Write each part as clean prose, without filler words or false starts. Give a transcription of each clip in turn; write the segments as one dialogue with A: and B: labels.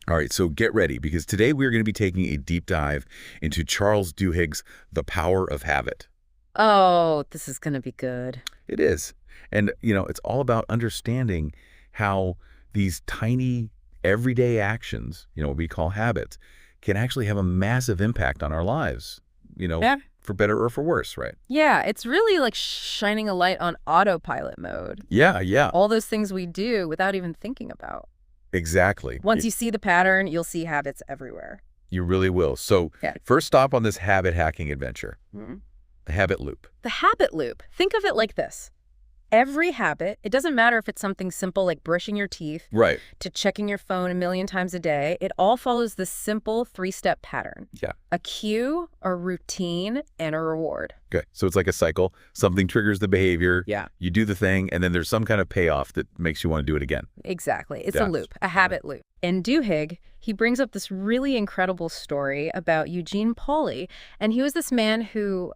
A: All right, so get ready, because today we're going to be taking a deep dive into Charles Duhigg's The Power of Habit.
B: Oh, this is going to be good.
A: It is. And, it's all about understanding how these tiny, everyday actions, what we call habits, can actually have a massive impact on our lives,
B: Yeah.
A: for better or for worse, right?
B: Yeah, it's really like shining a light on autopilot mode.
A: Yeah.
B: All those things we do without even thinking about.
A: Exactly.
B: Once you see the pattern, you'll see habits everywhere.
A: You really will. So
B: Yeah.
A: first stop on this habit hacking adventure,
B: Mhm.
A: the habit loop.
B: The habit loop. Think of it like this. Every habit, it doesn't matter if it's something simple like brushing your teeth
A: Right.
B: to checking your phone a million times a day, it all follows this simple three-step pattern.
A: Yeah.
B: A cue, a routine, and a reward.
A: Good. So it's like a cycle. Something triggers the behavior.
B: Yeah.
A: You do the thing, and then there's some kind of payoff that makes you want to do it again.
B: Exactly. It's
A: Yeah.
B: a loop, a habit loop. And Duhigg, he brings up this really incredible story about Eugene Pauly. And he was this man who,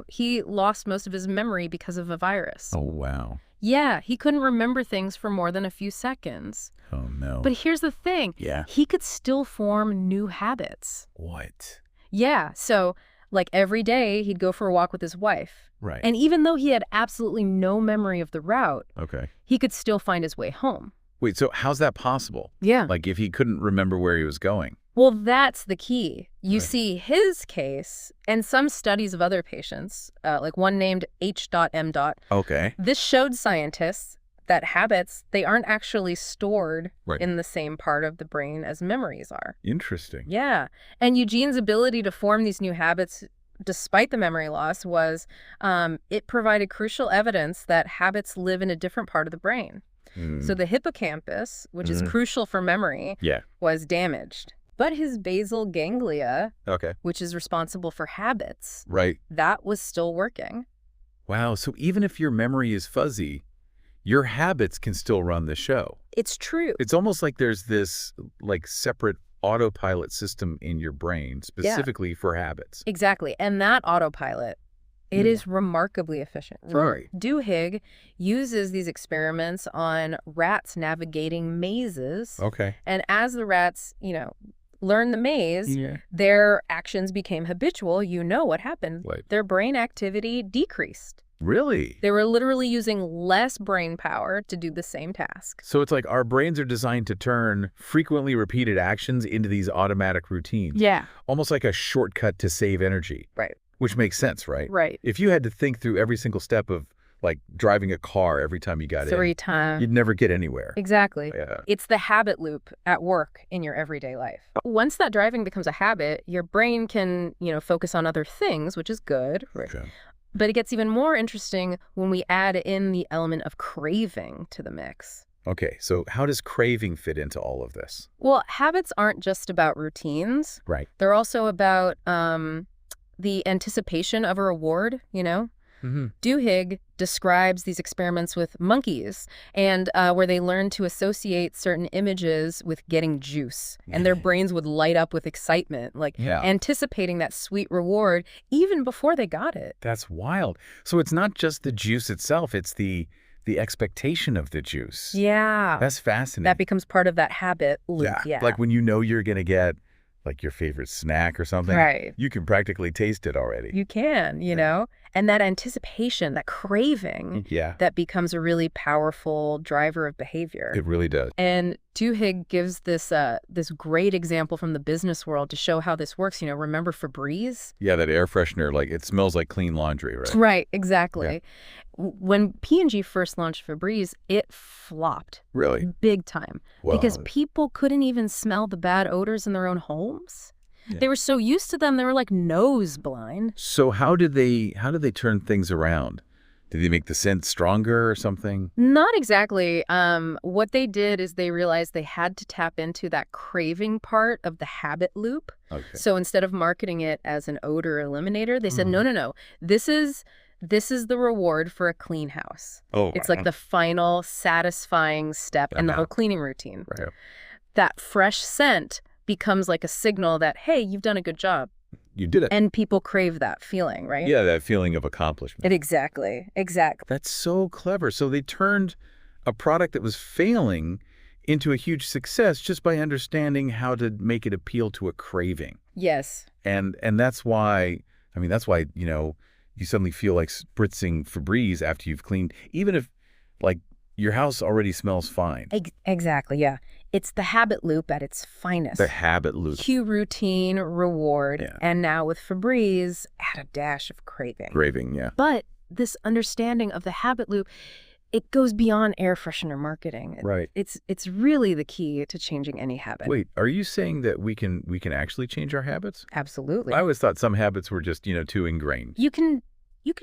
B: he lost most of his memory because of a virus.
A: Oh, wow.
B: Yeah, he couldn't remember things for more than a few seconds.
A: Oh, no.
B: But here's the thing.
A: Yeah.
B: He could still form new habits.
A: What?
B: Yeah. So, like every day, he'd go for a walk with his wife.
A: Right.
B: And even though he had absolutely no memory of the route,
A: Okay.
B: he could still find his way home.
A: Wait, so how's that possible?
B: Yeah.
A: Like if he couldn't remember where he was going?
B: Well, that's the key. You
A: Right.
B: see, his case and some studies of other patients, like one named H.M.
A: Okay.
B: This showed scientists that habits, they aren't actually stored
A: Right.
B: in the same part of the brain as memories are.
A: Interesting.
B: Yeah. And Eugene's ability to form these new habits despite the memory loss was, it provided crucial evidence that habits live in a different part of the brain. So the hippocampus, which is crucial for memory,
A: Yeah.
B: was damaged. But his basal ganglia,
A: Okay.
B: which is responsible for habits,
A: Right.
B: that was still working.
A: Wow. So even if your memory is fuzzy, your habits can still run the show.
B: It's true.
A: It's almost like there's this separate autopilot system in your brain specifically for habits.
B: Exactly. And that autopilot, it is remarkably efficient.
A: Right.
B: Duhigg uses these experiments on rats navigating mazes.
A: Okay.
B: And as the rats, learn the maze,
A: Yeah.
B: their actions became habitual. You know what happened.
A: Right.
B: Their brain activity decreased.
A: Really?
B: They were literally using less brain power to do the same task.
A: So it's like our brains are designed to turn frequently repeated actions into these automatic routines.
B: Yeah.
A: Almost like a shortcut to save energy.
B: Right.
A: Which makes sense, right?
B: Right.
A: If you had to think through every single step of driving a car every time you got
B: 3
A: in,
B: times.
A: you'd never get anywhere.
B: Exactly.
A: Yeah.
B: It's the habit loop at work in your everyday life. Once that driving becomes a habit, your brain can, focus on other things, which is good. Right.
A: Okay.
B: But it gets even more interesting when we add in the element of craving to the mix.
A: Okay, so how does craving fit into all of this?
B: Well, habits aren't just about routines.
A: Right.
B: They're also about the anticipation of a reward, Duhigg describes these experiments with monkeys and where they learned to associate certain images with getting juice. And their brains would light up with excitement, anticipating that sweet reward even before they got it.
A: That's wild. So it's not just the juice itself, it's the expectation of the juice.
B: Yeah.
A: That's fascinating.
B: That becomes part of that habit loop. Yeah.
A: Like when you're going to get your favorite snack or something,
B: right.
A: You can practically taste it already.
B: You can, and that anticipation, that craving, that becomes a really powerful driver of behavior.
A: It really does.
B: And Duhigg gives this great example from the business world to show how this works. Remember Febreze?
A: Yeah, that air freshener, it smells like clean laundry, right?
B: Right, exactly.
A: Yeah.
B: When P&G first launched Febreze, it flopped.
A: Really?
B: Big time.
A: Wow.
B: Because people couldn't even smell the bad odors in their own homes. Yeah. They were so used to them, they were like nose blind.
A: So how did they turn things around? Did they make the scent stronger or something?
B: Not exactly. What they did is they realized they had to tap into that craving part of the habit loop.
A: Okay.
B: So instead of marketing it as an odor eliminator, they said, no. This is the reward for a clean house.
A: Oh,
B: it's like the final satisfying step in the whole cleaning routine.
A: Right.
B: That fresh scent becomes like a signal that, hey, you've done a good job.
A: You did it.
B: And people crave that feeling, right?
A: Yeah, that feeling of accomplishment.
B: Exactly.
A: That's so clever. So they turned a product that was failing into a huge success just by understanding how to make it appeal to a craving.
B: Yes.
A: And that's why, you suddenly feel like spritzing Febreze after you've cleaned, even if, like, your house already smells fine.
B: Exactly, yeah. It's the habit loop at its finest.
A: The habit loop.
B: Cue routine, reward,
A: Yeah.
B: and now with Febreze, add a dash of craving.
A: Craving, yeah.
B: But this understanding of the habit loop, it goes beyond air freshener marketing.
A: Right.
B: It's really the key to changing any habit.
A: Wait, are you saying that we can actually change our habits?
B: Absolutely.
A: I always thought some habits were just, too ingrained.
B: You can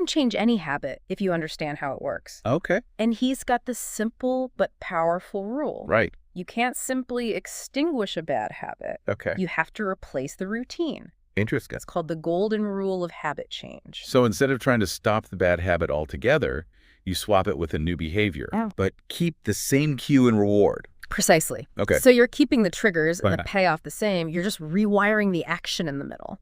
B: change any habit if you understand how it works.
A: Okay.
B: And he's got this simple but powerful rule.
A: Right.
B: You can't simply extinguish a bad habit.
A: Okay.
B: You have to replace the routine.
A: Interesting.
B: It's called the golden rule of habit change.
A: So instead of trying to stop the bad habit altogether, you swap it with a new behavior, but keep the same cue and reward.
B: Precisely.
A: Okay.
B: So you're keeping the triggers and the
A: Right.
B: payoff the same. You're just rewiring the action in the middle.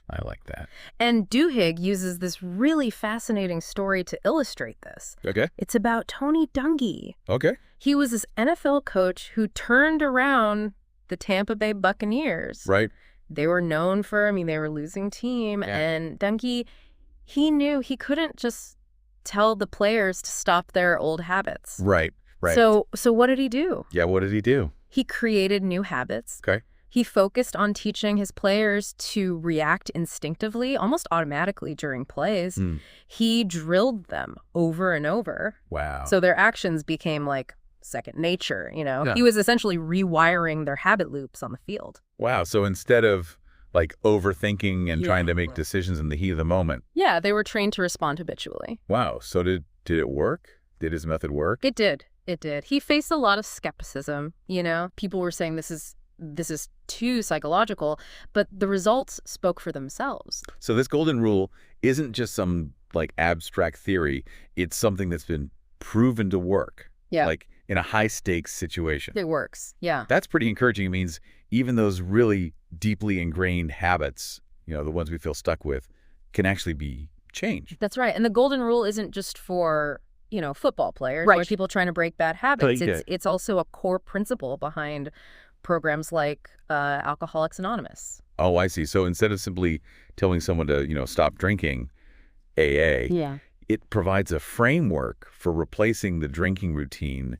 A: I like that.
B: And Duhigg uses this really fascinating story to illustrate this.
A: Okay.
B: It's about Tony Dungy.
A: Okay.
B: He was this NFL coach who turned around the Tampa Bay Buccaneers.
A: Right.
B: They were known for, they were a losing team.
A: Yeah.
B: And Dungy, he knew he couldn't just tell the players to stop their old habits.
A: Right. Right.
B: So what did he do?
A: Yeah, what did he do?
B: He created new habits.
A: Okay.
B: He focused on teaching his players to react instinctively, almost automatically during plays. He drilled them over and over.
A: Wow.
B: So their actions became like second nature,
A: Yeah.
B: He was essentially rewiring their habit loops on the field.
A: Wow. So instead of like overthinking and trying to make decisions in the heat of the moment.
B: Yeah, they were trained to respond habitually.
A: Wow. So did it work? Did his method work?
B: It did. It did. He faced a lot of skepticism, People were saying this is too psychological, but the results spoke for themselves.
A: So this golden rule isn't just some like abstract theory. It's something that's been proven to work.
B: Yeah.
A: Like in a high stakes situation.
B: It works. Yeah.
A: That's pretty encouraging. It means even those really deeply ingrained habits, the ones we feel stuck with, can actually be changed.
B: That's right. And the golden rule isn't just for, football players or people trying to break bad habits. It's also a core principle behind programs like Alcoholics Anonymous.
A: Oh, I see. So instead of simply telling someone to, stop drinking, AA, it provides a framework for replacing the drinking routine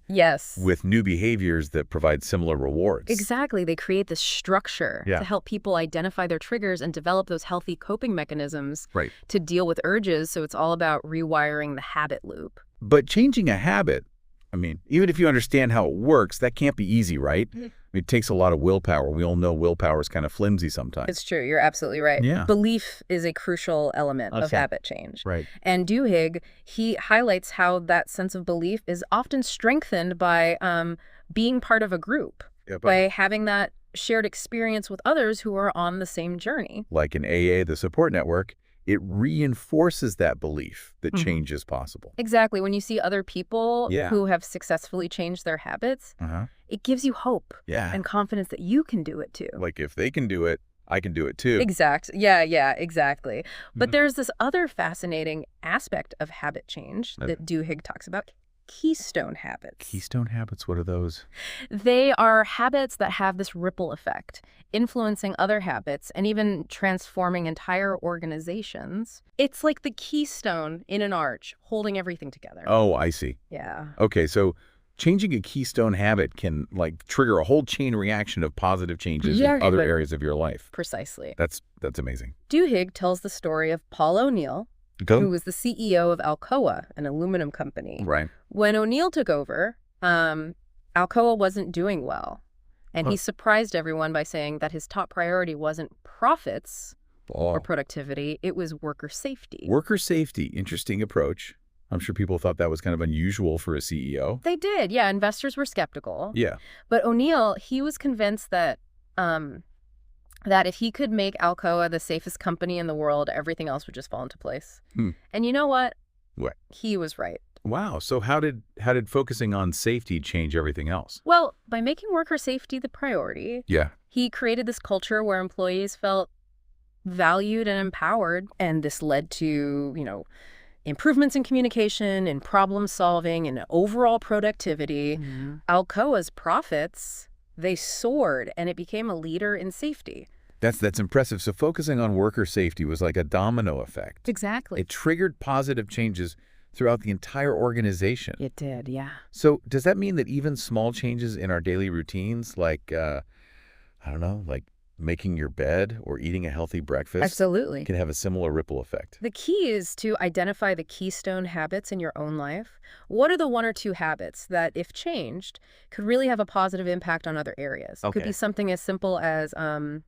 A: with new behaviors that provide similar rewards.
B: Exactly. They create this structure to help people identify their triggers and develop those healthy coping mechanisms to deal with urges. So it's all about rewiring the habit loop.
A: But changing a habit, even if you understand how it works, that can't be easy, right? It takes a lot of willpower. We all know willpower is kind of flimsy sometimes.
B: It's true. You're absolutely right.
A: Yeah.
B: Belief is a crucial element of habit change.
A: Right.
B: And Duhigg, he highlights how that sense of belief is often strengthened by being part of a group, by having that shared experience with others who are on the same journey.
A: Like in AA, the support network, it reinforces that belief that change is possible.
B: Exactly. When you see other people who have successfully changed their habits, it gives you hope and confidence that you can do it too.
A: Like if they can do it, I can do it too.
B: Yeah, exactly. But there's this other fascinating aspect of habit change that Duhigg talks about. Keystone habits.
A: Keystone habits, what are those?
B: They are habits that have this ripple effect, influencing other habits and even transforming entire organizations. It's like the keystone in an arch, holding everything together.
A: Oh, I see.
B: Yeah.
A: Okay, so changing a keystone habit can like trigger a whole chain reaction of positive changes in other areas of your life.
B: Precisely.
A: That's amazing.
B: Duhigg tells the story of Paul O'Neill, who was the CEO of Alcoa, an aluminum company.
A: Right.
B: When O'Neill took over, Alcoa wasn't doing well. And he surprised everyone by saying that his top priority wasn't profits or productivity, it was worker safety.
A: Worker safety, interesting approach. I'm sure people thought that was kind of unusual for a CEO.
B: They did, yeah. Investors were skeptical.
A: Yeah.
B: But O'Neill, he was convinced that that if he could make Alcoa the safest company in the world, everything else would just fall into place. And you know what?
A: What?
B: He was right.
A: Wow. So how did focusing on safety change everything else?
B: Well, by making worker safety the priority, he created this culture where employees felt valued and empowered. And this led to, improvements in communication, in problem solving, and overall productivity. Alcoa's profits, they soared, and it became a leader in safety.
A: That's impressive. So focusing on worker safety was like a domino effect.
B: Exactly.
A: It triggered positive changes throughout the entire organization.
B: It did, yeah.
A: So does that mean that even small changes in our daily routines, like, I don't know, like making your bed or eating a healthy breakfast,
B: Absolutely.
A: can have a similar ripple effect?
B: The key is to identify the keystone habits in your own life. What are the 1 or 2 habits that, if changed, could really have a positive impact on other areas? It could be something as simple as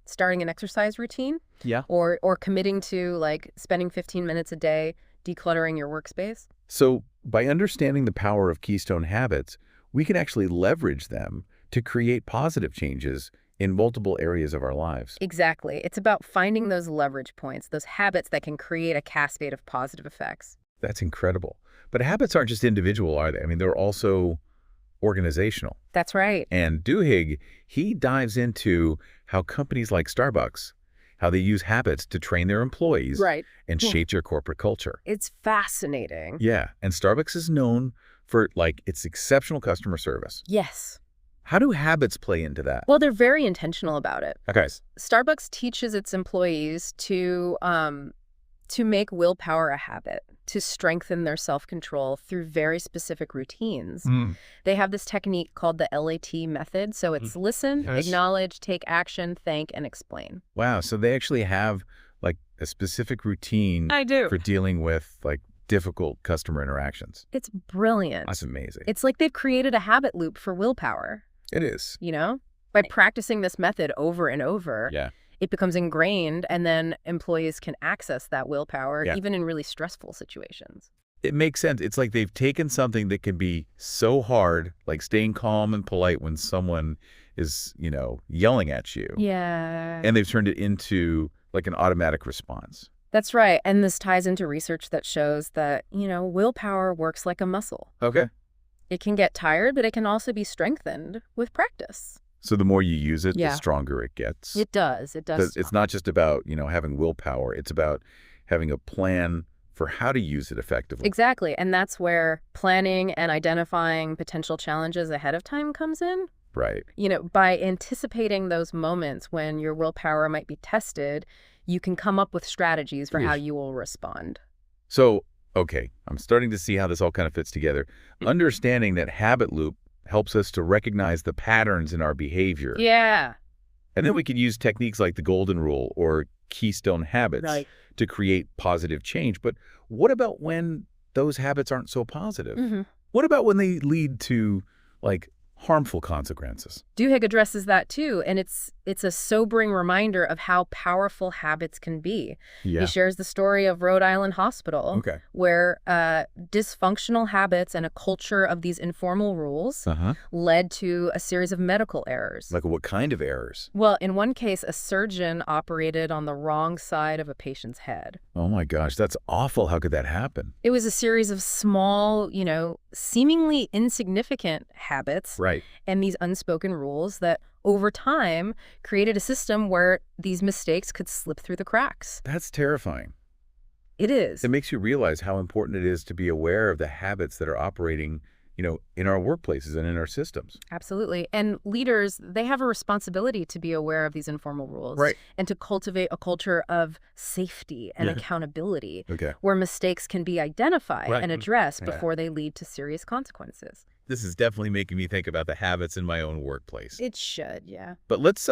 B: starting an exercise routine.
A: Yeah.
B: Or committing to, like, spending 15 minutes a day decluttering your workspace.
A: So by understanding the power of keystone habits, we can actually leverage them to create positive changes in multiple areas of our lives.
B: Exactly. It's about finding those leverage points, those habits that can create a cascade of positive effects.
A: That's incredible. But habits aren't just individual, are they? I mean, they're also organizational.
B: That's right.
A: And Duhigg, he dives into how companies like Starbucks, how they use habits to train their employees and shape their corporate culture.
B: It's fascinating.
A: Yeah. And Starbucks is known for, like, its exceptional customer service.
B: Yes.
A: How do habits play into that?
B: Well, they're very intentional about it.
A: Okay.
B: Starbucks teaches its employees to make willpower a habit, to strengthen their self-control through very specific routines. They have this technique called the LAT method. So it's listen, acknowledge, take action, thank, and explain.
A: Wow. So they actually have, like, a specific routine for dealing with, like, difficult customer interactions.
B: It's brilliant.
A: That's amazing.
B: It's like they've created a habit loop for willpower.
A: It is.
B: You know? By practicing this method over and over, it becomes ingrained, and then employees can access that willpower even in really stressful situations.
A: It makes sense. It's like they've taken something that can be so hard, like staying calm and polite when someone is, you know, yelling at you.
B: Yeah.
A: And they've turned it into, like, an automatic response.
B: That's right. And this ties into research that shows that, you know, willpower works like a muscle.
A: Okay.
B: It can get tired, but it can also be strengthened with practice.
A: So the more you use it, the stronger it gets.
B: It does. It does.
A: It's not just about, you know, having willpower. It's about having a plan for how to use it effectively.
B: Exactly. And that's where planning and identifying potential challenges ahead of time comes in.
A: Right.
B: You know, by anticipating those moments when your willpower might be tested, you can come up with strategies for how you will respond.
A: So, okay, I'm starting to see how this all kind of fits together. Understanding that habit loop helps us to recognize the patterns in our behavior.
B: Yeah.
A: And then we can use techniques like the golden rule or keystone habits to create positive change. But what about when those habits aren't so positive? What about when they lead to, like, harmful consequences?
B: Duhigg addresses that too, and it's a sobering reminder of how powerful habits can be. He shares the story of Rhode Island Hospital, where dysfunctional habits and a culture of these informal rules led to a series of medical errors.
A: Like what kind of errors?
B: Well, in one case, a surgeon operated on the wrong side of a patient's head.
A: Oh my gosh, that's awful. How could that happen?
B: It was a series of small, you know, seemingly insignificant habits and these unspoken rules that over time created a system where these mistakes could slip through the cracks.
A: That's terrifying.
B: It is.
A: It makes you realize how important it is to be aware of the habits that are operating, you know, in our workplaces and in our systems.
B: Absolutely. And leaders, they have a responsibility to be aware of these informal rules and to cultivate a culture of safety and accountability where mistakes can be identified and addressed before they lead to serious consequences.
A: This is definitely making me think about the habits in my own workplace.
B: It should, yeah.
A: But let's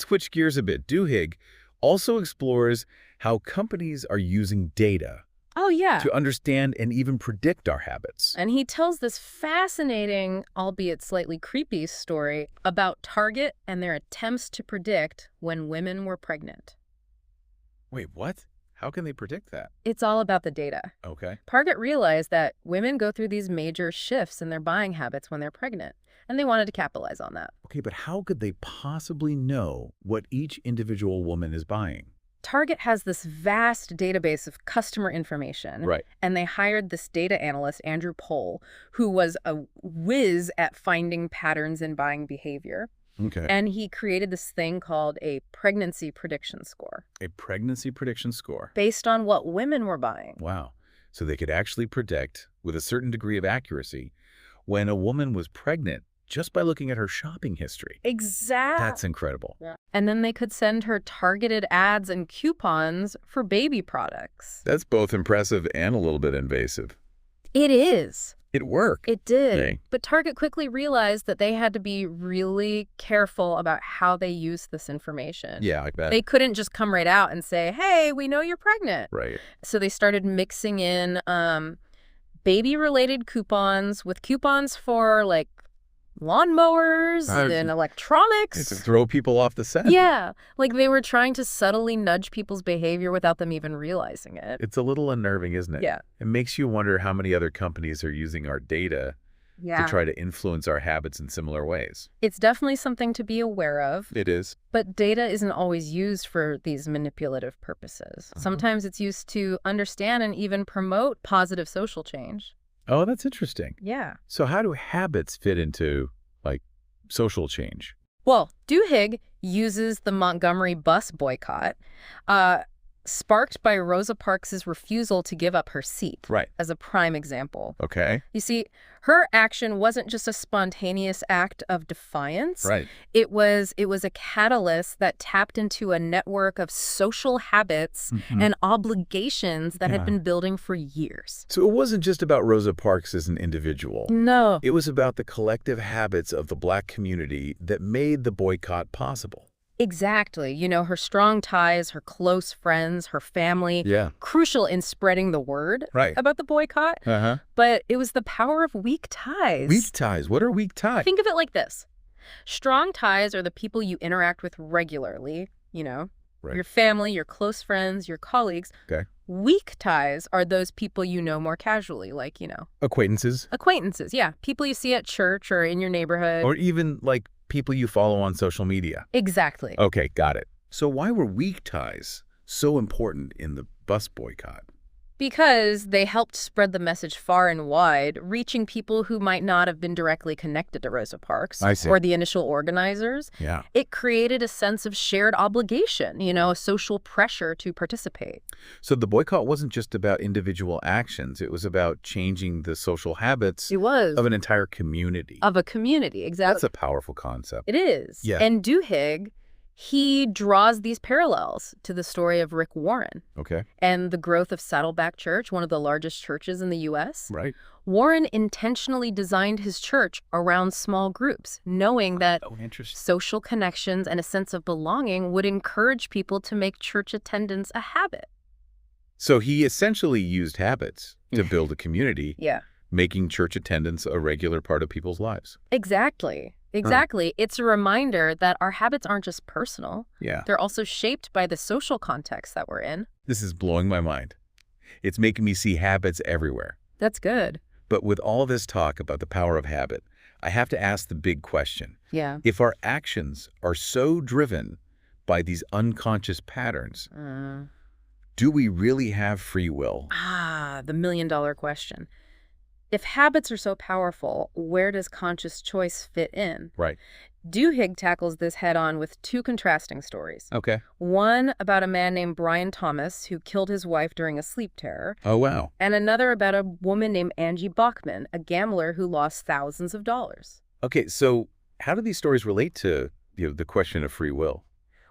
A: switch gears a bit. Duhigg also explores how companies are using data to understand and even predict our habits.
B: And he tells this fascinating, albeit slightly creepy story about Target and their attempts to predict when women were pregnant.
A: Wait, what? How can they predict that?
B: It's all about the data.
A: Okay.
B: Target realized that women go through these major shifts in their buying habits when they're pregnant, and they wanted to capitalize on that.
A: Okay, but how could they possibly know what each individual woman is buying?
B: Target has this vast database of customer information, and they hired this data analyst, Andrew Pohl, who was a whiz at finding patterns in buying behavior.
A: Okay.
B: And he created this thing called a pregnancy prediction score.
A: A pregnancy prediction score?
B: Based on what women were buying.
A: Wow. So they could actually predict, with a certain degree of accuracy, when a woman was pregnant just by looking at her shopping history.
B: Exactly.
A: That's incredible.
B: Yeah. And then they could send her targeted ads and coupons for baby products.
A: That's both impressive and a little bit invasive.
B: It is.
A: It worked.
B: It did.
A: Dang.
B: But Target quickly realized that they had to be really careful about how they used this information.
A: Yeah, I bet.
B: They couldn't just come right out and say, hey, we know you're pregnant.
A: Right.
B: So they started mixing in baby-related coupons with coupons for, like, lawnmowers and electronics.
A: To throw people off the scent.
B: Yeah. Like they were trying to subtly nudge people's behavior without them even realizing it.
A: It's a little unnerving, isn't it?
B: Yeah.
A: It makes you wonder how many other companies are using our data to try to influence our habits in similar ways.
B: It's definitely something to be aware of.
A: It is.
B: But data isn't always used for these manipulative purposes. Sometimes it's used to understand and even promote positive social change.
A: Oh, that's interesting.
B: Yeah.
A: So how do habits fit into, like, social change?
B: Well, Duhigg uses the Montgomery bus boycott, sparked by Rosa Parks' refusal to give up her seat, as a prime example.
A: Okay.
B: You see, her action wasn't just a spontaneous act of defiance.
A: Right.
B: It was a catalyst that tapped into a network of social habits and obligations that had been building for years.
A: So it wasn't just about Rosa Parks as an individual.
B: No.
A: It was about the collective habits of the Black community that made the boycott possible.
B: Exactly. You know, her strong ties, her close friends, her family, crucial in spreading the word about the boycott. But it was the power of weak ties.
A: Weak ties? What are weak ties?
B: Think of it like this. Strong ties are the people you interact with regularly, you know, your family, your close friends, your colleagues.
A: Okay.
B: Weak ties are those people you know more casually, like, you know.
A: Acquaintances?
B: Acquaintances, yeah. People you see at church or in your neighborhood.
A: Or even, like, people you follow on social media.
B: Exactly.
A: Okay, got it. So why were weak ties so important in the bus boycott?
B: Because they helped spread the message far and wide, reaching people who might not have been directly connected to Rosa Parks or the initial organizers.
A: Yeah.
B: It created a sense of shared obligation, you know, a social pressure to participate.
A: So the boycott wasn't just about individual actions. It was about changing the social habits of an entire community.
B: Of a community, exactly.
A: That's a powerful concept.
B: It is.
A: Yeah.
B: And Duhigg, he draws these parallels to the story of Rick Warren.
A: Okay.
B: And the growth of Saddleback Church, one of the largest churches in the U.S.
A: Right.
B: Warren intentionally designed his church around small groups, knowing that social connections and a sense of belonging would encourage people to make church attendance a habit.
A: So he essentially used habits to build a community,
B: Yeah.
A: making church attendance a regular part of people's lives.
B: Exactly. Exactly. It's a reminder that our habits aren't just personal.
A: Yeah.
B: They're also shaped by the social context that we're in.
A: This is blowing my mind. It's making me see habits everywhere.
B: That's good.
A: But with all this talk about the power of habit, I have to ask the big question.
B: Yeah.
A: If our actions are so driven by these unconscious patterns, do we really have free will?
B: The million-dollar question. If habits are so powerful, where does conscious choice fit in?
A: Right.
B: Duhigg tackles this head-on with two contrasting stories.
A: Okay.
B: One about a man named Brian Thomas who killed his wife during a sleep terror.
A: Oh, wow.
B: And another about a woman named Angie Bachman, a gambler who lost thousands of dollars.
A: Okay, so how do these stories relate to the question of free will?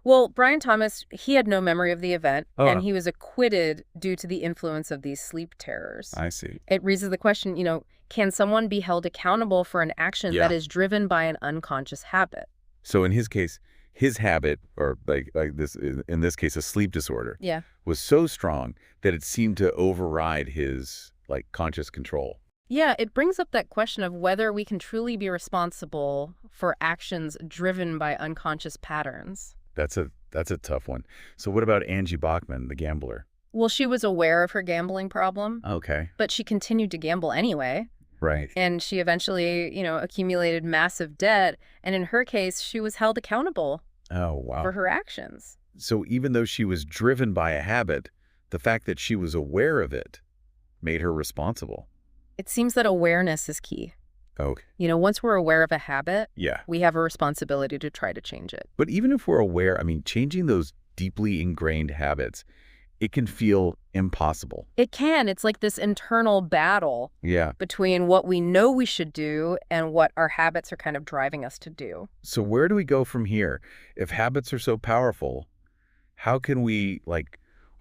B: Well, Brian Thomas, he had no memory of the event, and he was acquitted due to the influence of these sleep terrors.
A: I see.
B: It raises the question, you know, can someone be held accountable for an action that is driven by an unconscious habit?
A: So in his case, his habit, or like this, in this case, a sleep disorder, was so strong that it seemed to override his conscious control.
B: Yeah, it brings up that question of whether we can truly be responsible for actions driven by unconscious patterns.
A: That's a tough one. So what about Angie Bachman, the gambler?
B: Well, she was aware of her gambling problem.
A: Okay.
B: But she continued to gamble anyway.
A: Right.
B: And she eventually, you know, accumulated massive debt. And in her case, she was held accountable for her actions.
A: So even though she was driven by a habit, the fact that she was aware of it made her responsible.
B: It seems that awareness is key.
A: Okay.
B: You know, once we're aware of a habit,
A: yeah,
B: we have a responsibility to try to change it.
A: But even if we're aware, I mean, changing those deeply ingrained habits, it can feel impossible.
B: It can. It's like this internal battle between what we know we should do and what our habits are kind of driving us to do.
A: So where do we go from here? If habits are so powerful, how can we,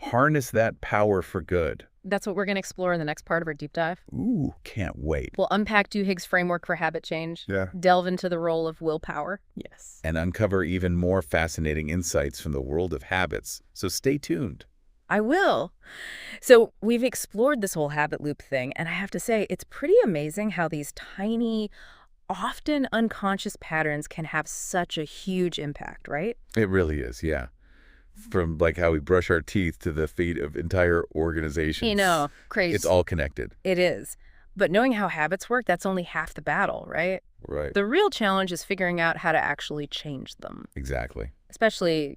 A: harness that power for good?
B: That's what we're going to explore in the next part of our deep dive.
A: Ooh, can't wait.
B: We'll unpack Duhigg's framework for habit change, delve into the role of willpower. Yes.
A: And uncover even more fascinating insights from the world of habits. So stay tuned.
B: I will. So we've explored this whole habit loop thing, and I have to say, it's pretty amazing how these tiny, often unconscious patterns can have such a huge impact, right?
A: It really is, yeah. From how we brush our teeth to the fate of entire organizations.
B: Crazy.
A: It's all connected.
B: It is. But knowing how habits work, that's only half the battle, right?
A: Right.
B: The real challenge is figuring out how to actually change them.
A: Exactly.
B: Especially,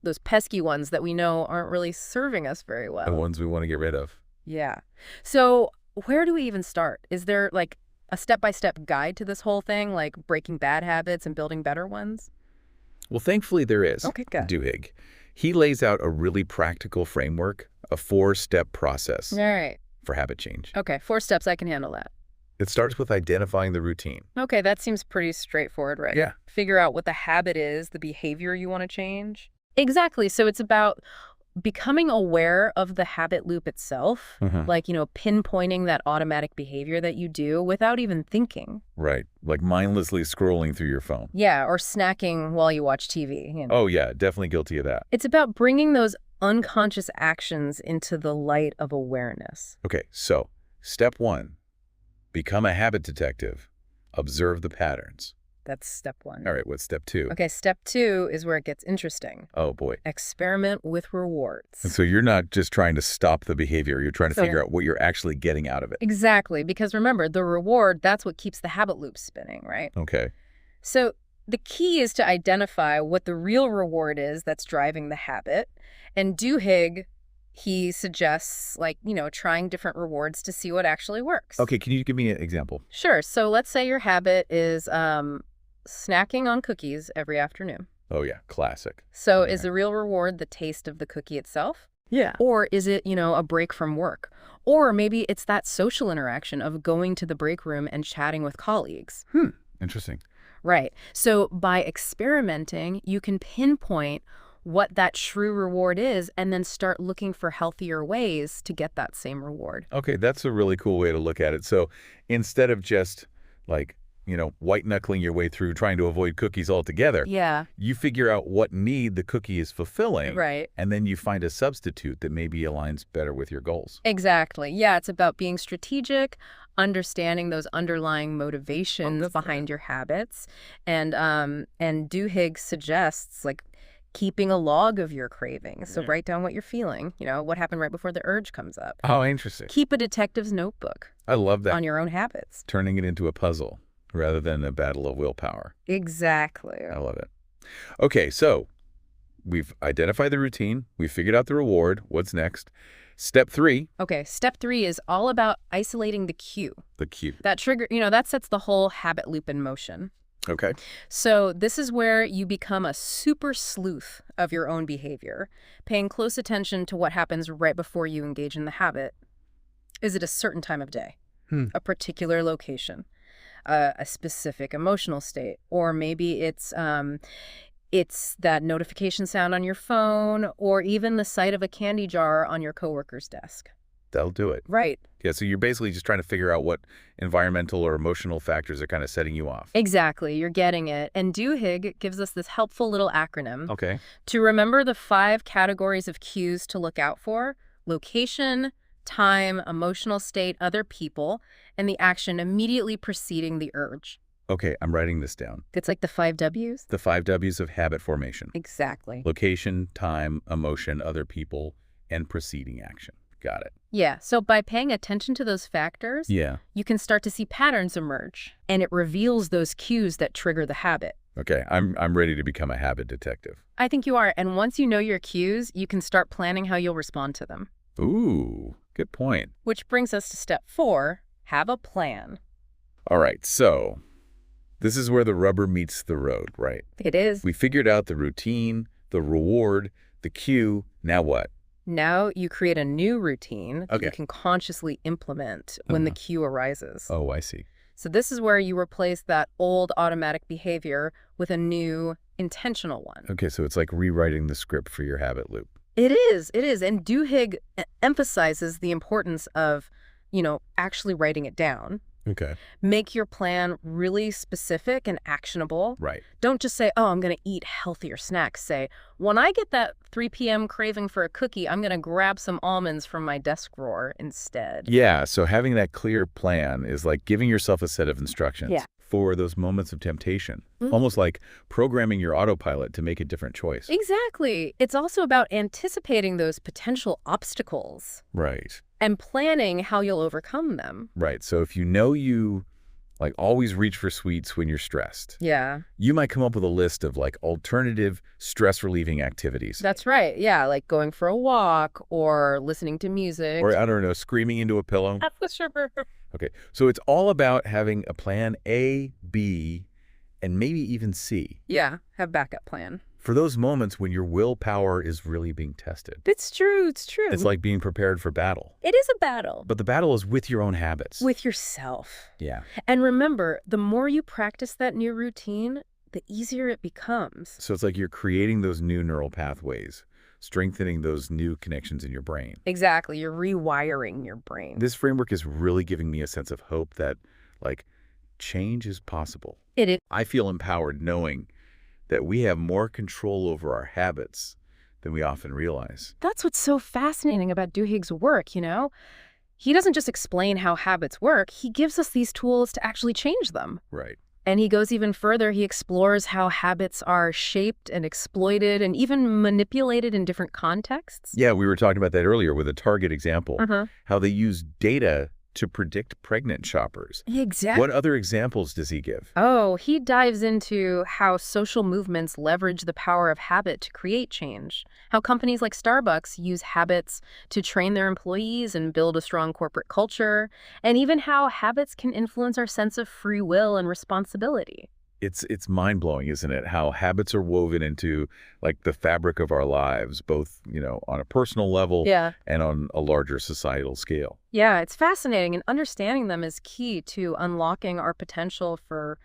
B: those pesky ones that we know aren't really serving us very well.
A: The ones we want to get rid of.
B: Yeah. So where do we even start? Is there a step-by-step guide to this whole thing, like breaking bad habits and building better ones?
A: Well, thankfully there is.
B: Okay, good.
A: Duhigg. He lays out a really practical framework, a 4-step process
B: All right.
A: for habit change.
B: Okay, 4 steps, I can handle that.
A: It starts with identifying the routine.
B: Okay, that seems pretty straightforward, right?
A: Yeah.
B: Figure out what the habit is, the behavior you want to change. Exactly. So it's about becoming aware of the habit loop itself, pinpointing that automatic behavior that you do without even thinking.
A: Right. Like mindlessly scrolling through your phone.
B: Yeah, or snacking while you watch TV.
A: Oh, yeah, definitely guilty of that.
B: It's about bringing those unconscious actions into the light of awareness.
A: Okay, so step 1, become a habit detective. Observe the patterns.
B: That's step 1.
A: All right, what's step 2?
B: Okay, step 2 is where it gets interesting.
A: Oh, boy.
B: Experiment with rewards.
A: And so you're not just trying to stop the behavior. You're trying to figure out what you're actually getting out of it.
B: Exactly, because remember, the reward, that's what keeps the habit loop spinning, right?
A: Okay.
B: So the key is to identify what the real reward is that's driving the habit. And Duhigg, he suggests, trying different rewards to see what actually works.
A: Okay, can you give me an example?
B: Sure. So let's say your habit is snacking on cookies every afternoon.
A: Oh, yeah, classic.
B: So is the real reward the taste of the cookie itself?
C: Yeah.
B: Or is it, a break from work? Or maybe it's that social interaction of going to the break room and chatting with colleagues.
A: Interesting.
B: Right. So by experimenting, you can pinpoint what that true reward is and then start looking for healthier ways to get that same reward.
A: Okay, that's a really cool way to look at it. So instead of just white-knuckling your way through trying to avoid cookies altogether, you figure out what need the cookie is fulfilling,
B: right?
A: And then you find a substitute that maybe aligns better with your goals.
B: Exactly. Yeah, it's about being strategic, understanding those underlying motivations behind your habits. And Duhigg suggests, keeping a log of your cravings. So write down what you're feeling, what happened right before the urge comes up.
A: Oh, interesting.
B: Keep a detective's notebook.
A: I love that.
B: On your own habits.
A: Turning it into a puzzle rather than a battle of willpower.
B: Exactly.
A: I love it. Okay, so we've identified the routine. We've figured out the reward. What's next? Step 3.
B: Okay, step 3 is all about isolating the cue.
A: The cue.
B: That trigger, that sets the whole habit loop in motion.
A: Okay.
B: So this is where you become a super sleuth of your own behavior, paying close attention to what happens right before you engage in the habit. Is it a certain time of day, a particular location, a specific emotional state, or maybe it's that notification sound on your phone, or even the sight of a candy jar on your coworker's desk.
A: That'll do it.
B: Right.
A: Yeah, so you're basically just trying to figure out what environmental or emotional factors are kind of setting you off.
B: Exactly. You're getting it. And Duhigg gives us this helpful little acronym
A: to
B: remember the 5 categories of cues to look out for: location, time, emotional state, other people, and the action immediately preceding the urge.
A: Okay, I'm writing this down.
B: It's like the 5 W's?
A: The 5 W's of habit formation.
B: Exactly.
A: Location, time, emotion, other people, and preceding action. Got it.
B: Yeah, so by paying attention to those factors, you can start to see patterns emerge, and it reveals those cues that trigger the habit.
A: Okay, I'm ready to become a habit detective.
B: I think you are, and once you know your cues, you can start planning how you'll respond to them.
A: Ooh, good point.
B: Which brings us to step 4, have a plan.
A: All right, so this is where the rubber meets the road, right?
B: It is.
A: We figured out the routine, the reward, the cue. Now what?
B: Now you create a new routine that you can consciously implement when the cue arises.
A: Oh, I see.
B: So this is where you replace that old automatic behavior with a new intentional one.
A: Okay, so it's like rewriting the script for your habit loop.
B: It is. And Duhigg emphasizes the importance of, actually writing it down.
A: Okay.
B: Make your plan really specific and actionable.
A: Right.
B: Don't just say, oh, I'm going to eat healthier snacks. Say, when I get that 3 p.m. craving for a cookie, I'm going to grab some almonds from my desk drawer instead.
A: Yeah, so having that clear plan is like giving yourself a set of instructions for those moments of temptation. Almost like programming your autopilot to make a different choice.
B: Exactly. It's also about anticipating those potential obstacles.
A: Right.
B: And planning how you'll overcome them.
A: Right. So if you know you always reach for sweets when you're stressed.
B: Yeah.
A: You might come up with a list of alternative stress relieving activities.
B: That's right. Yeah, like going for a walk or listening to music.
A: Or, I don't know, screaming into a pillow. Okay. So it's all about having a plan A, B, and maybe even C.
B: Yeah, have backup plan.
A: For those moments when your willpower is really being tested.
B: It's true.
A: It's like being prepared for battle.
B: It is a battle.
A: But the battle is with your own habits.
B: With yourself.
A: Yeah.
B: And remember, the more you practice that new routine, the easier it becomes.
A: So it's like you're creating those new neural pathways, strengthening those new connections in your brain.
B: Exactly. You're rewiring your brain.
A: This framework is really giving me a sense of hope that, change is possible.
B: It is.
A: I feel empowered knowing that we have more control over our habits than we often realize.
B: That's what's so fascinating about Duhigg's work, He doesn't just explain how habits work, he gives us these tools to actually change them.
A: Right.
B: And he goes even further. He explores how habits are shaped and exploited and even manipulated in different contexts.
A: Yeah, we were talking about that earlier with a Target example, how they use data to predict pregnant shoppers.
B: Exactly.
A: What other examples does he give?
B: Oh, he dives into how social movements leverage the power of habit to create change. How companies like Starbucks use habits to train their employees and build a strong corporate culture. And even how habits can influence our sense of free will and responsibility.
A: It's mind-blowing, isn't it? How habits are woven into the fabric of our lives, both, on a personal level and on a larger societal scale.
B: Yeah, it's fascinating, and understanding them is key to unlocking our potential for,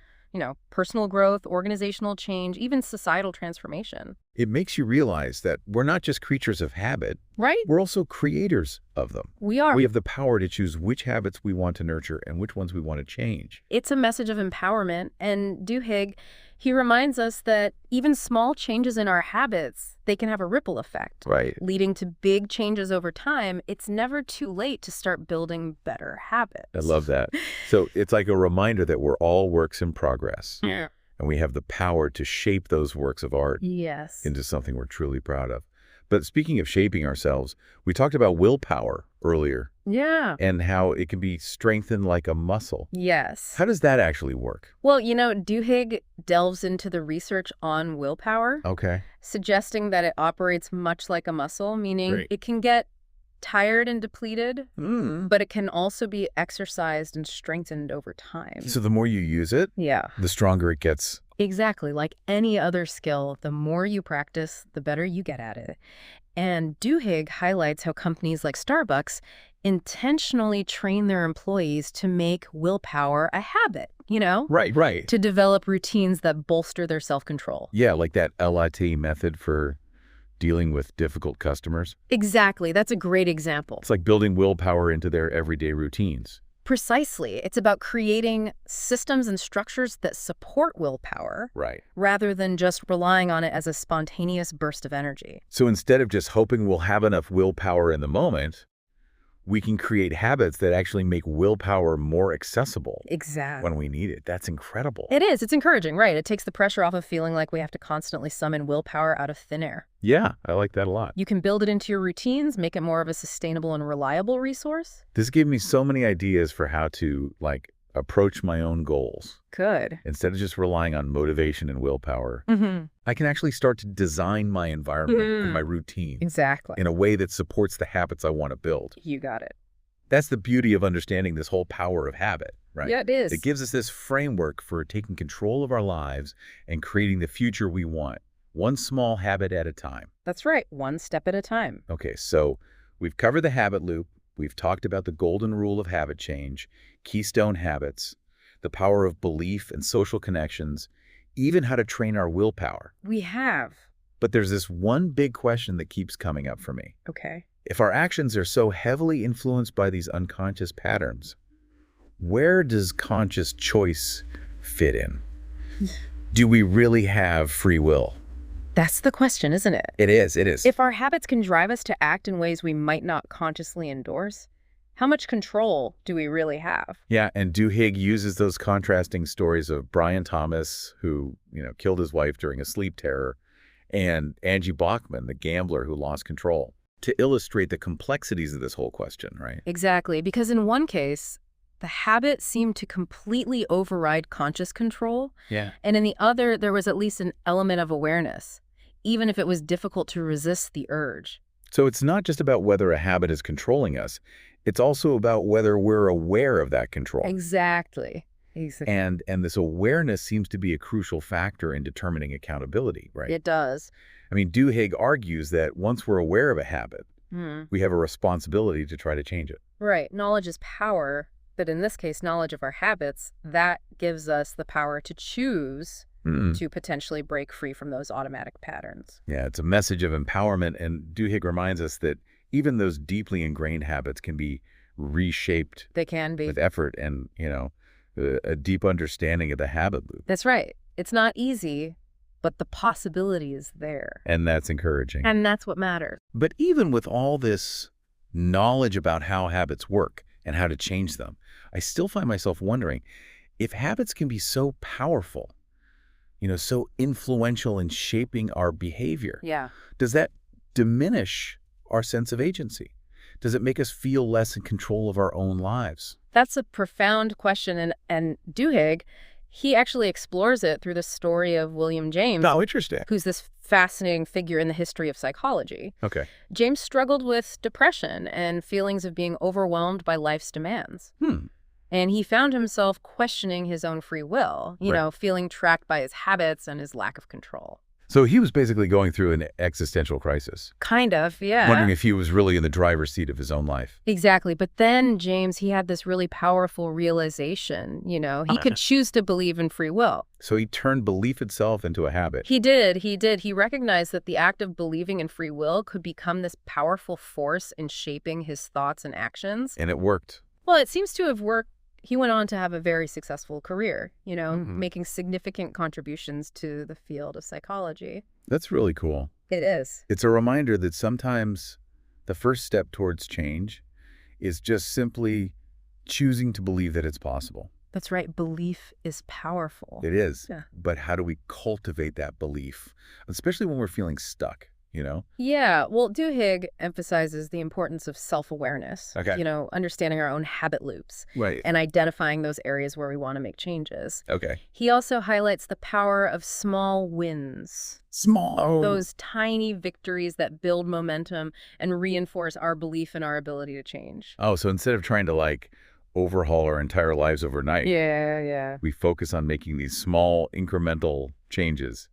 B: personal growth, organizational change, even societal transformation.
A: It makes you realize that we're not just creatures of habit.
B: Right.
A: We're also creators of them.
B: We are.
A: We have the power to choose which habits we want to nurture and which ones we want to change.
B: It's a message of empowerment, and Duhigg, he reminds us that even small changes in our habits, they can have a ripple effect.
A: Right.
B: Leading to big changes over time. It's never too late to start building better habits.
A: I love that. So it's like a reminder that we're all works in progress.
B: Yeah.
A: And we have the power to shape those works of art into something we're truly proud of. But speaking of shaping ourselves, we talked about willpower earlier.
B: Yeah.
A: And how it can be strengthened like a muscle.
B: Yes.
A: How does that actually work?
B: Well, Duhigg delves into the research on willpower.
A: Okay.
B: Suggesting that it operates much like a muscle, meaning it can get tired and depleted, but it can also be exercised and strengthened over time.
A: So the more you use it, the stronger it gets.
B: Exactly. Like any other skill, the more you practice, the better you get at it. And Duhigg highlights how companies like Starbucks intentionally train their employees to make willpower a habit,
A: Right.
B: To develop routines that bolster their self-control.
A: Yeah, like that LIT method for dealing with difficult customers.
B: Exactly. That's a great example.
A: It's like building willpower into their everyday routines.
B: Precisely. It's about creating systems and structures that support willpower.
A: Right.
B: Rather than just relying on it as a spontaneous burst of energy.
A: So instead of just hoping we'll have enough willpower in the moment, we can create habits that actually make willpower more accessible.
B: Exactly.
A: When we need it. That's incredible.
B: It is. It's encouraging, right? It takes the pressure off of feeling like we have to constantly summon willpower out of thin air.
A: Yeah, I like that a lot.
B: You can build it into your routines, make it more of a sustainable and reliable resource.
A: This gave me so many ideas for how to, approach my own goals.
B: Good.
A: Instead of just relying on motivation and willpower, I can actually start to design my environment and my routine.
B: Exactly.
A: In a way that supports the habits I want to build.
B: You got it.
A: That's the beauty of understanding this whole power of habit, right?
B: Yeah, it is.
A: It gives us this framework for taking control of our lives and creating the future we want one small habit at a time.
B: That's right, one step at a time.
A: Okay, so we've covered the habit loop. We've talked about the golden rule of habit change, keystone habits, the power of belief and social connections, even how to train our willpower.
B: We have.
A: But there's this one big question that keeps coming up for me.
B: Okay.
A: If our actions are so heavily influenced by these unconscious patterns, where does conscious choice fit in? Do we really have free will?
B: That's the question, isn't it?
A: It is, it is.
B: If our habits can drive us to act in ways we might not consciously endorse, how much control do we really have?
A: Yeah, and Duhigg uses those contrasting stories of Brian Thomas, who, killed his wife during a sleep terror, and Angie Bachman, the gambler who lost control, to illustrate the complexities of this whole question, right?
B: Exactly, because in one case, the habit seemed to completely override conscious control.
A: Yeah.
B: And in the other, there was at least an element of awareness, even if it was difficult to resist the urge.
A: So it's not just about whether a habit is controlling us. It's also about whether we're aware of that control.
B: Exactly.
A: And this awareness seems to be a crucial factor in determining accountability, right?
B: It does.
A: I mean, Duhigg argues that once we're aware of a habit, we have a responsibility to try to change it.
B: Right. Knowledge is power. But in this case, knowledge of our habits, that gives us the power to choose to potentially break free from those automatic patterns.
A: Yeah, it's a message of empowerment. And Duhigg reminds us that even those deeply ingrained habits can be reshaped.
B: They can be.
A: With effort and, a deep understanding of the habit loop.
B: That's right. It's not easy, but the possibility is there.
A: And that's encouraging.
B: And that's what matters.
A: But even with all this knowledge about how habits work and how to change them, I still find myself wondering if habits can be so powerful, so influential in shaping our behavior.
B: Yeah.
A: Does that diminish our sense of agency? Does it make us feel less in control of our own lives?
B: That's a profound question. And Duhigg, he actually explores it through the story of William James.
A: Oh, interesting.
B: Who's this fascinating figure in the history of psychology.
A: Okay.
B: James struggled with depression and feelings of being overwhelmed by life's demands. And he found himself questioning his own free will, feeling trapped by his habits and his lack of control.
A: So he was basically going through an existential crisis.
B: Kind of, yeah.
A: Wondering if he was really in the driver's seat of his own life.
B: Exactly. But then James, he had this really powerful realization, he could choose to believe in free will.
A: So he turned belief itself into a habit.
B: He did. He recognized that the act of believing in free will could become this powerful force in shaping his thoughts and actions.
A: And it worked.
B: Well, it seems to have worked. He went on to have a very successful career, making significant contributions to the field of psychology.
A: That's really cool.
B: It is.
A: It's a reminder that sometimes the first step towards change is just simply choosing to believe that it's possible.
B: That's right. Belief is powerful.
A: It is.
B: Yeah.
A: But how do we cultivate that belief, especially when we're feeling stuck?
B: Yeah. Well, Duhigg emphasizes the importance of self-awareness.
A: Okay.
B: Understanding our own habit loops.
A: Right.
B: And identifying those areas where we want to make changes.
A: Okay.
B: He also highlights the power of small wins.
A: Small.
B: Those tiny victories that build momentum and reinforce our belief in our ability to change.
A: Oh, so instead of trying to overhaul our entire lives overnight.
B: Yeah.
A: We focus on making these small incremental changes.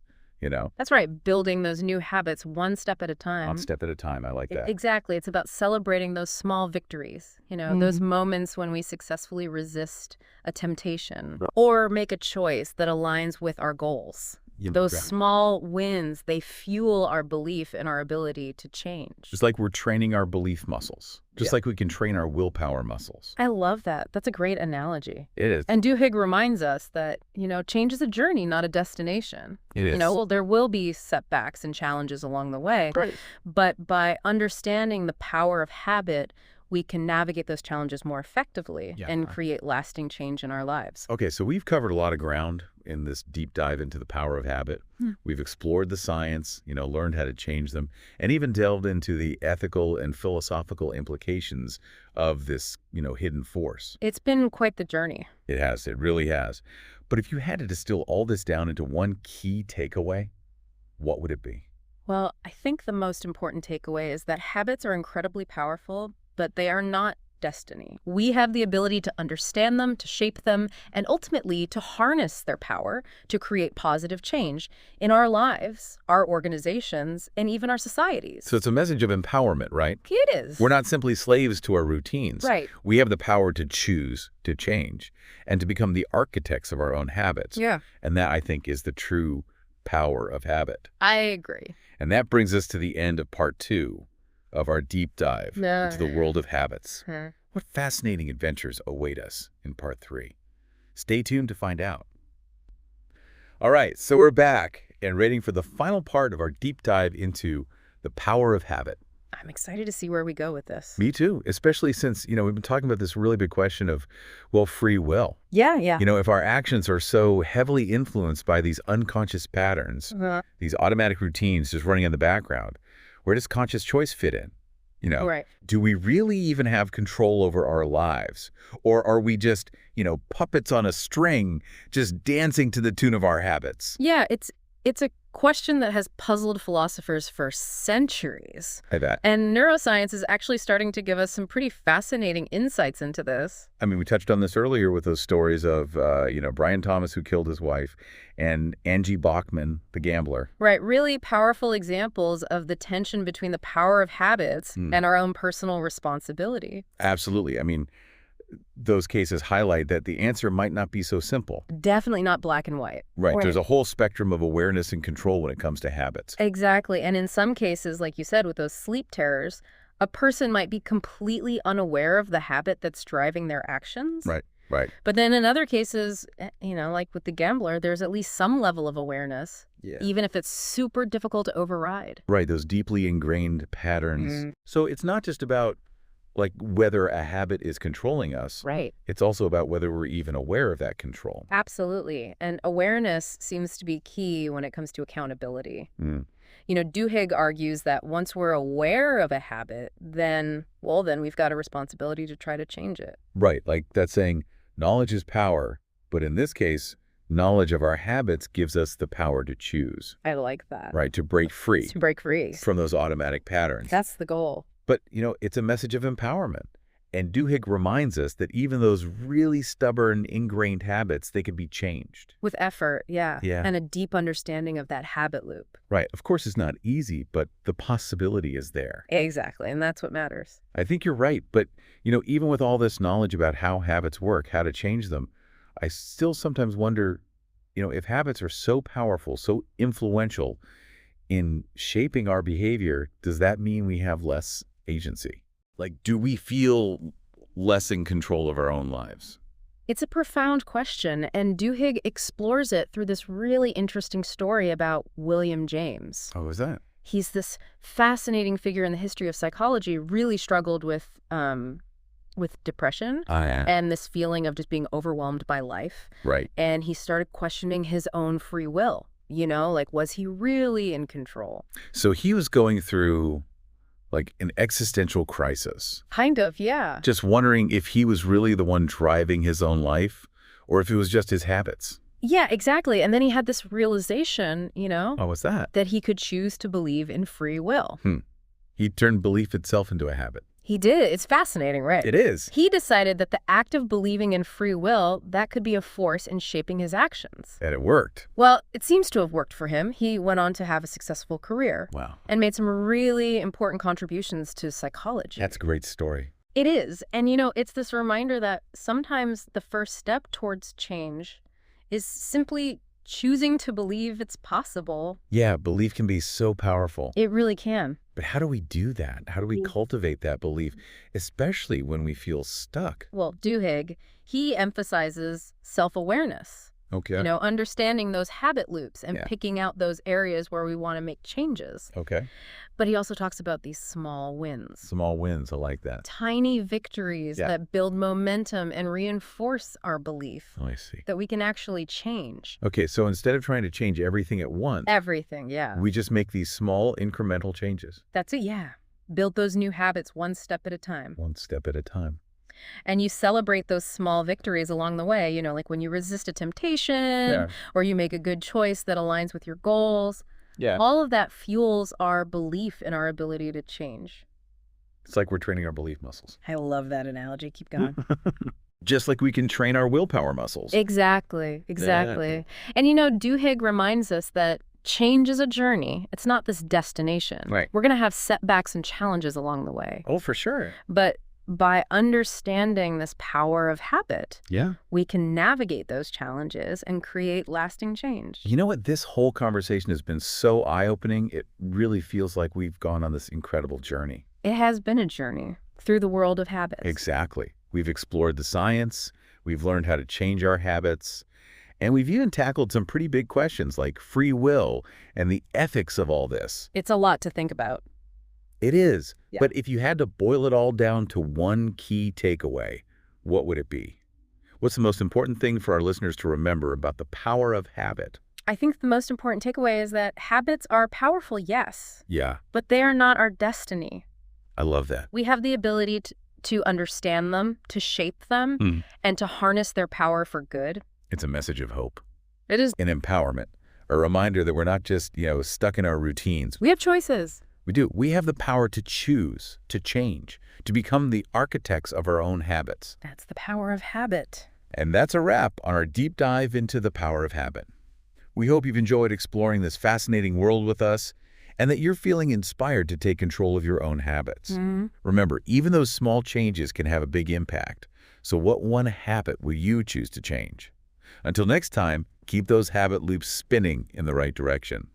B: That's right. Building those new habits one step at a time.
A: One step at a time. I like that.
B: Exactly. It's about celebrating those small victories, those moments when we successfully resist a temptation or make a choice that aligns with our goals. Those small wins, they fuel our belief in our ability to change.
A: Just like we're training our belief muscles. Just like we can train our willpower muscles.
B: I love that. That's a great analogy.
A: It is.
B: And Duhigg reminds us that, change is a journey, not a destination.
A: It is.
B: Well, there will be setbacks and challenges along the way.
A: Right.
B: But by understanding the power of habit, we can navigate those challenges more effectively and create lasting change in our lives.
A: Okay, so we've covered a lot of ground in this deep dive into the power of habit. We've explored the science, learned how to change them, and even delved into the ethical and philosophical implications of this, hidden force.
B: It's been quite the journey.
A: It has. It really has. But if you had to distill all this down into one key takeaway, what would it be?
B: Well, I think the most important takeaway is that habits are incredibly powerful, but they are not destiny. We have the ability to understand them, to shape them, and ultimately to harness their power to create positive change in our lives, our organizations, and even our societies.
A: So it's a message of empowerment, right?
B: It is.
A: We're not simply slaves to our routines.
B: Right.
A: We have the power to choose to change and to become the architects of our own habits.
B: Yeah.
A: And that, I think, is the true power of habit.
B: I agree.
A: And that brings us to the end of part 2 of our deep dive into the world of habits. What fascinating adventures await us in part 3? Stay tuned to find out. All right, so we're back and waiting for the final part of our deep dive into the power of habit.
B: I'm excited to see where we go with this.
A: Me too, especially since, we've been talking about this really big question of, free will.
B: Yeah.
A: If our actions are so heavily influenced by these unconscious patterns, these automatic routines just running in the background, where does conscious choice fit in?
B: Right.
A: Do we really even have control over our lives? Or are we just, puppets on a string, just dancing to the tune of our habits?
B: Yeah, it's a question that has puzzled philosophers for centuries.
A: I bet.
B: And neuroscience is actually starting to give us some pretty fascinating insights into this.
A: I mean, we touched on this earlier with those stories of, Brian Thomas, who killed his wife, and Angie Bachman, the gambler.
B: Right. Really powerful examples of the tension between the power of habits and our own personal responsibility.
A: Absolutely. I mean, those cases highlight that the answer might not be so simple.
B: Definitely not black and white.
A: Right. There's a whole spectrum of awareness and control when it comes to habits.
B: Exactly. And in some cases, like you said, with those sleep terrors, a person might be completely unaware of the habit that's driving their actions.
A: Right.
B: But then in other cases, like with the gambler, there's at least some level of awareness, even if it's super difficult to override.
A: Right. Those deeply ingrained patterns. So it's not just about whether a habit is controlling us.
B: Right.
A: It's also about whether we're even aware of that control.
B: Absolutely. And awareness seems to be key when it comes to accountability. Duhigg argues that once we're aware of a habit, then we've got a responsibility to try to change it.
A: Right. Like that saying, knowledge is power. But in this case, knowledge of our habits gives us the power to choose.
B: I like that.
A: Right. To break free. From those automatic patterns.
B: That's the goal.
A: But, it's a message of empowerment. And Duhigg reminds us that even those really stubborn, ingrained habits, they can be changed.
B: With effort, yeah. And a deep understanding of that habit loop.
A: Right. Of course, it's not easy, but the possibility is there.
B: Exactly. And that's what matters.
A: I think you're right. But, even with all this knowledge about how habits work, how to change them, I still sometimes wonder, if habits are so powerful, so influential in shaping our behavior, does that mean we have less agency? Do we feel less in control of our own lives?
B: It's a profound question, and Duhigg explores it through this really interesting story about William James.
A: Oh, is that?
B: He's this fascinating figure in the history of psychology, really struggled with depression and this feeling of just being overwhelmed by life.
A: Right.
B: And he started questioning his own free will. Was he really in control?
A: So he was going through an existential crisis.
B: Kind of, yeah.
A: Just wondering if he was really the one driving his own life or if it was just his habits.
B: Yeah, exactly. And then he had this realization,
A: Oh, what's that?
B: that he could choose to believe in free will.
A: He turned belief itself into a habit.
B: He did. It's fascinating, right?
A: It is.
B: He decided that the act of believing in free will, that could be a force in shaping his actions.
A: And it worked.
B: Well, it seems to have worked for him. He went on to have a successful career.
A: Wow.
B: And made some really important contributions to psychology.
A: That's a great story.
B: It is. And, it's this reminder that sometimes the first step towards change is simply choosing to believe it's possible.
A: Yeah, belief can be so powerful.
B: It really can.
A: But how do we do that? How do we cultivate that belief, especially when we feel stuck?
B: Well, Duhigg, he emphasizes self-awareness.
A: Okay.
B: Understanding those habit loops and picking out those areas where we want to make changes.
A: Okay.
B: But he also talks about these small wins.
A: Small wins, I like that.
B: Tiny victories that build momentum and reinforce our belief.
A: Oh, I see.
B: That we can actually change.
A: Okay, so instead of trying to change everything at once.
B: Everything, yeah.
A: We just make these small incremental changes.
B: That's it, yeah. Build those new habits one step at a time.
A: One step at a time.
B: And you celebrate those small victories along the way, like when you resist a temptation or you make a good choice that aligns with your goals.
A: Yeah.
B: All of that fuels our belief in our ability to change.
A: It's like we're training our belief muscles.
B: I love that analogy. Keep going.
A: Just like we can train our willpower muscles.
B: Exactly. Exactly. And Duhigg reminds us that change is a journey. It's not this destination.
A: Right.
B: We're going to have setbacks and challenges along the way.
A: Oh, for sure.
B: But by understanding this power of habit, we can navigate those challenges and create lasting change.
A: You know what? This whole conversation has been so eye-opening. It really feels like we've gone on this incredible journey.
B: It has been a journey through the world of habits.
A: Exactly. We've explored the science, we've learned how to change our habits, and we've even tackled some pretty big questions like free will and the ethics of all this.
B: It's a lot to think about.
A: It is. Yeah. But if you had to boil it all down to one key takeaway, what would it be? What's the most important thing for our listeners to remember about the power of habit?
B: I think the most important takeaway is that habits are powerful, yes.
A: Yeah.
B: But they are not our destiny.
A: I love that.
B: We have the ability to understand them, to shape them, and to harness their power for good.
A: It's a message of hope.
B: It is.
A: An empowerment. A reminder that we're not just, stuck in our routines.
B: We have choices.
A: We do. We have the power to choose, to change, to become the architects of our own habits.
B: That's the power of habit.
A: And that's a wrap on our deep dive into the power of habit. We hope you've enjoyed exploring this fascinating world with us and that you're feeling inspired to take control of your own habits. Remember, even those small changes can have a big impact. So what one habit will you choose to change? Until next time, keep those habit loops spinning in the right direction.